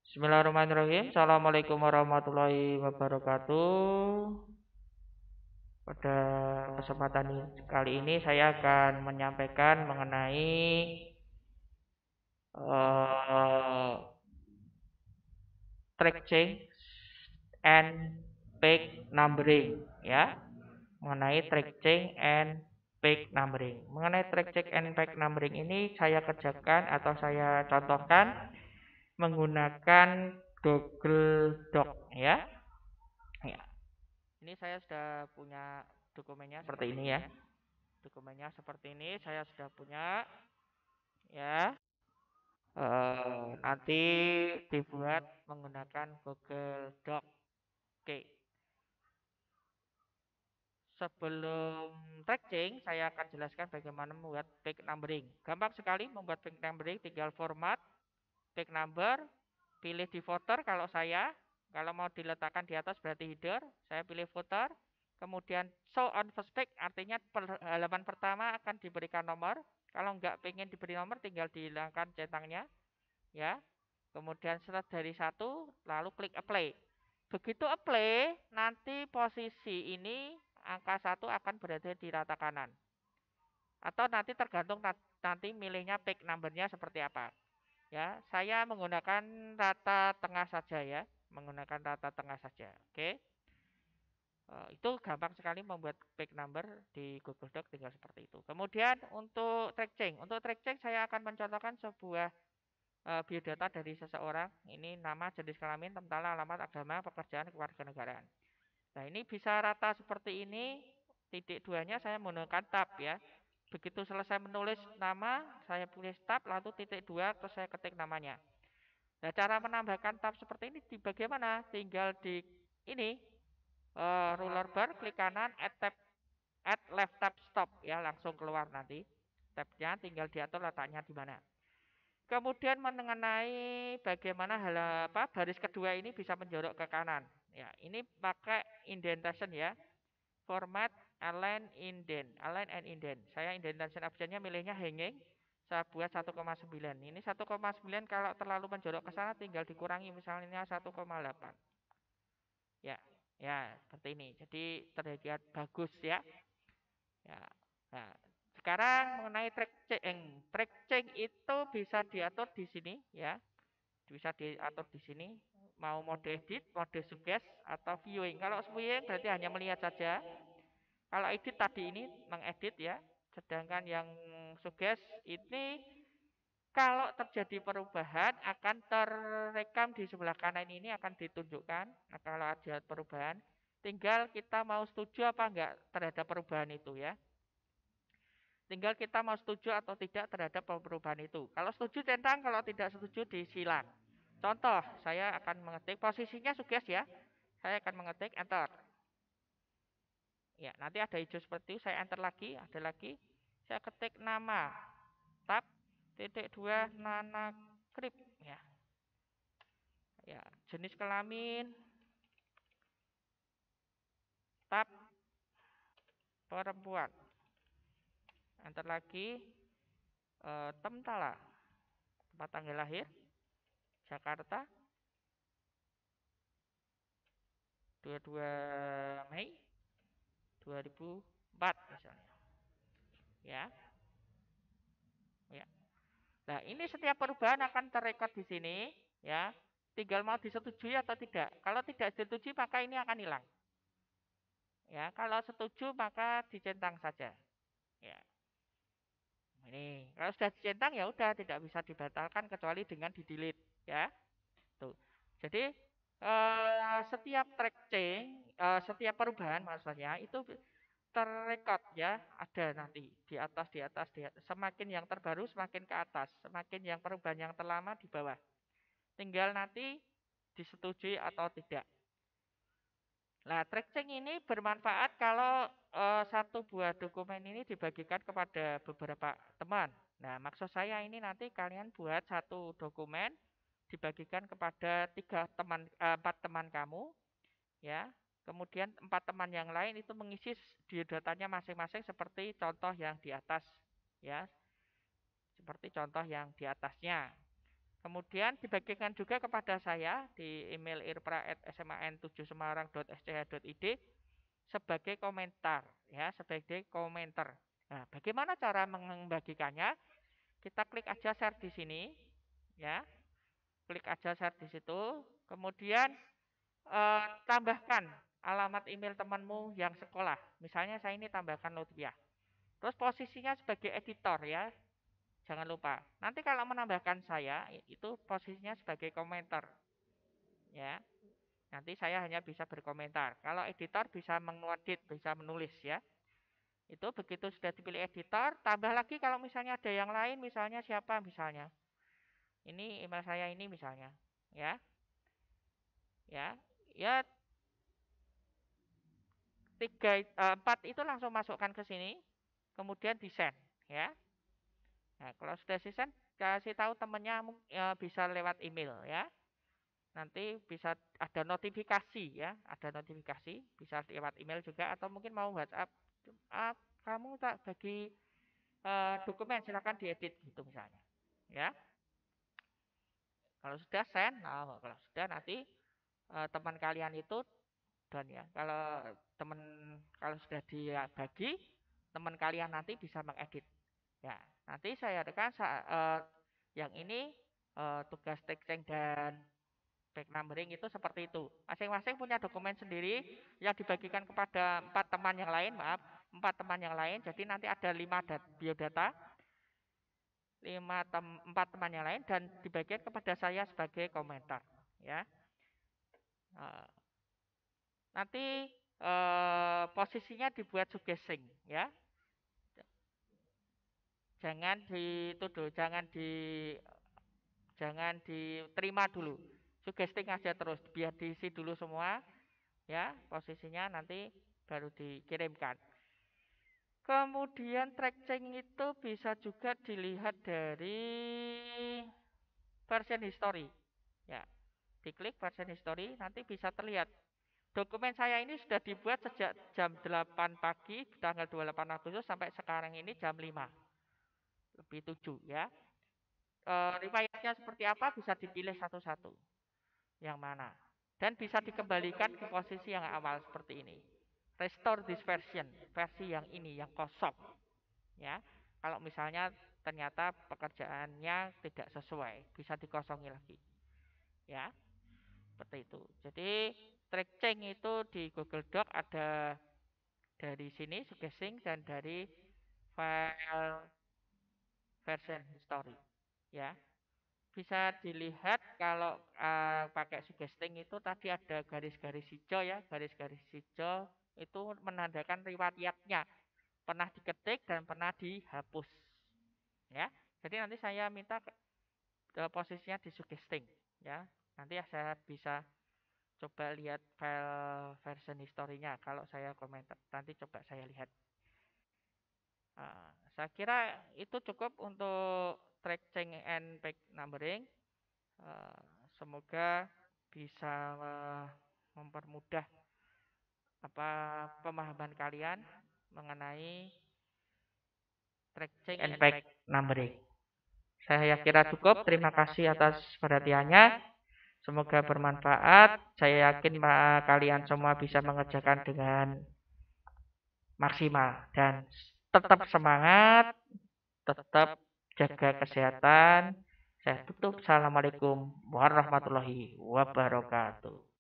Bismillahirrahmanirrahim. Assalamualaikum warahmatullahi wabarakatuh. Pada kesempatan kali ini saya akan menyampaikan mengenai uh, track change and peak numbering, ya. Mengenai track change and peak numbering. Mengenai track change and peak numbering ini saya kerjakan atau saya contohkan menggunakan Google Doc, ya. Ya. Ini saya sudah punya dokumennya seperti ini, ya. Dokumennya seperti ini saya sudah punya, ya. Nanti dibuat menggunakan Google Doc. Oke. Sebelum tracking, saya akan jelaskan bagaimana membuat page numbering. Gampang sekali membuat page numbering, tinggal format page number, pilih di footer kalau saya. Kalau mau diletakkan di atas berarti header, saya pilih footer. Kemudian show on first page, artinya halaman pertama akan diberikan nomor. Kalau nggak pengen diberi nomor, tinggal dihilangkan centangnya, ya. Kemudian setelah dari satu, lalu klik apply. Begitu apply, nanti posisi ini angka 1 akan berada di rata kanan. Atau nanti tergantung nanti milihnya page numbernya seperti apa. Ya, saya menggunakan rata tengah saja, ya. Menggunakan rata tengah saja. Oke. Itu gampang sekali membuat page number di Google Doc, tinggal seperti itu. Kemudian untuk track change. Untuk track change saya akan mencontohkan sebuah biodata dari seseorang. Ini nama, jenis kelamin, tentang alamat, agama, pekerjaan, kewarganegaraan. Nah, ini bisa rata seperti ini. Titik duanya saya menggunakan tab, ya. Begitu selesai menulis nama, saya tulis tab, lalu titik dua, terus saya ketik namanya. Nah, cara menambahkan tab seperti ini di bagaimana? Tinggal di ini ruler bar, klik kanan, add left tab stop, ya, langsung keluar nanti. Tabnya tinggal diatur letaknya di mana. Kemudian mengenai bagaimana baris kedua ini bisa menjorok ke kanan. Ya, ini pakai indentation, ya. Format align and indent. Saya indentation optionnya milihnya hanging. Saya buat 1,9. Ini 1,9 kalau terlalu menjorok ke sana tinggal dikurangi misalnya 1,8. Ya, ya seperti ini. Jadi terlihat bagus, ya. Ya. Nah, sekarang mengenai track change itu bisa diatur di sini, ya. Bisa diatur di sini. Mau mode edit, mode suggest, atau viewing. Kalau viewing berarti hanya melihat saja. Kalau edit tadi ini mengedit, ya. Sedangkan yang suggest ini kalau terjadi perubahan akan terekam di sebelah kanan ini akan ditunjukkan. Nah, kalau ada perubahan, tinggal kita mau setuju apa enggak terhadap perubahan itu, ya. Tinggal kita mau setuju atau tidak terhadap perubahan itu. Kalau setuju centang, kalau tidak setuju disilang. Contoh, saya akan mengetik posisinya suggest, ya. Saya akan mengetik enter. Ya, nanti ada hijau seperti itu, saya enter lagi, ada lagi. Saya ketik nama, tab, titik dua, nana krip, ya. Ya, jenis kelamin, tab, perempuan. Enter lagi, Temtala, tempat tanggal lahir, Jakarta, 22 Mei 2004 misalnya. Ya. Ya. Nah, ini setiap perubahan akan terrekod di sini, ya. Tinggal mau disetujui atau tidak. Kalau tidak disetujui maka ini akan hilang. Ya, kalau setuju maka dicentang saja. Ya. Ini, kalau sudah dicentang ya udah tidak bisa dibatalkan kecuali dengan di-delete, ya. Tuh. Jadi setiap track change, setiap perubahan maksudnya itu terrekod, ya, ada nanti di atas, di atas, di atas. Semakin yang terbaru semakin ke atas, semakin yang perubahan yang terlama di bawah. Tinggal nanti disetujui atau tidak. Nah, tracking ini bermanfaat kalau satu buah dokumen ini dibagikan kepada beberapa teman. Nah, maksud saya ini nanti kalian buat satu dokumen dibagikan kepada empat teman kamu, ya. Kemudian empat teman yang lain itu mengisi datanya masing-masing seperti contoh yang di atas, ya. Seperti contoh yang di atasnya. Kemudian dibagikan juga kepada saya di email irpra@sman7semarang.sch.id sebagai komentar, ya, sebagai komentar. Nah, bagaimana cara membagikannya? Kita klik aja share di sini, ya, klik aja share di situ. Kemudian tambahkan alamat email temanmu yang sekolah. Misalnya saya ini tambahkan Lutfiah. Terus posisinya sebagai editor, ya. Jangan lupa. Nanti kalau menambahkan saya itu posisinya sebagai komentar, ya. Nanti saya hanya bisa berkomentar. Kalau editor bisa mengedit, bisa menulis, ya. Itu begitu sudah dipilih editor, tambah lagi kalau misalnya ada yang lain, misalnya siapa misalnya. Ini email saya ini misalnya, ya. Ya. Ya, 4 itu langsung masukkan ke sini, kemudian di send, ya. Nah, kalau sudah di send, kasih tahu temennya bisa lewat email, ya. Nanti bisa ada notifikasi, ya, ada notifikasi, bisa lewat email juga atau mungkin mau WhatsApp. Kamu tak bagi dokumen, silakan diedit gitu misalnya, ya. Kalau sudah send, nah, kalau sudah nanti teman kalian itu dan, ya, teman kalau sudah dibagi, teman kalian nanti bisa mengedit, ya. Nanti saya rekan yang ini tugas texting dan back numbering itu seperti itu. Masing-masing punya dokumen sendiri yang dibagikan kepada 4 teman yang lain, maaf, 4 teman yang lain. Jadi nanti ada 5 biodata, 4 teman yang lain dan dibagikan kepada saya sebagai komentar, ya. Nanti posisinya dibuat suggesting, ya. Jangan dituduh, jangan diterima dulu. Suggesting aja terus, biar diisi dulu semua, ya, posisinya nanti baru dikirimkan. Kemudian tracking itu bisa juga dilihat dari version history, ya. Diklik version history, nanti bisa terlihat. Dokumen saya ini sudah dibuat sejak jam 8 pagi tanggal 28 Agustus sampai sekarang ini jam 5 lebih 7, ya. Riwayatnya seperti apa bisa dipilih satu-satu yang mana, dan bisa dikembalikan ke posisi yang awal seperti ini. Restore this version, versi yang ini yang kosong, ya. Kalau misalnya ternyata pekerjaannya tidak sesuai, bisa dikosongi lagi, ya, seperti itu. Jadi tracking itu di Google Doc ada dari sini suggesting dan dari file version history, ya. Bisa dilihat kalau pakai suggesting itu tadi ada garis-garis hijau, ya, garis-garis hijau itu menandakan riwayatnya pernah diketik dan pernah dihapus, ya. Jadi nanti saya minta posisinya di suggesting, ya. Nanti saya bisa coba lihat file version historinya kalau saya komentar, nanti coba saya lihat. Saya kira itu cukup untuk tracking and back numbering. Semoga bisa mempermudah pemahaman kalian mengenai tracking and back numbering. Saya kira cukup. Terima kasih atas perhatiannya. Semoga bermanfaat. Saya yakin kalian semua bisa mengerjakan dengan maksimal dan tetap semangat, tetap jaga kesehatan. Saya tutup. Assalamualaikum warahmatullahi wabarakatuh.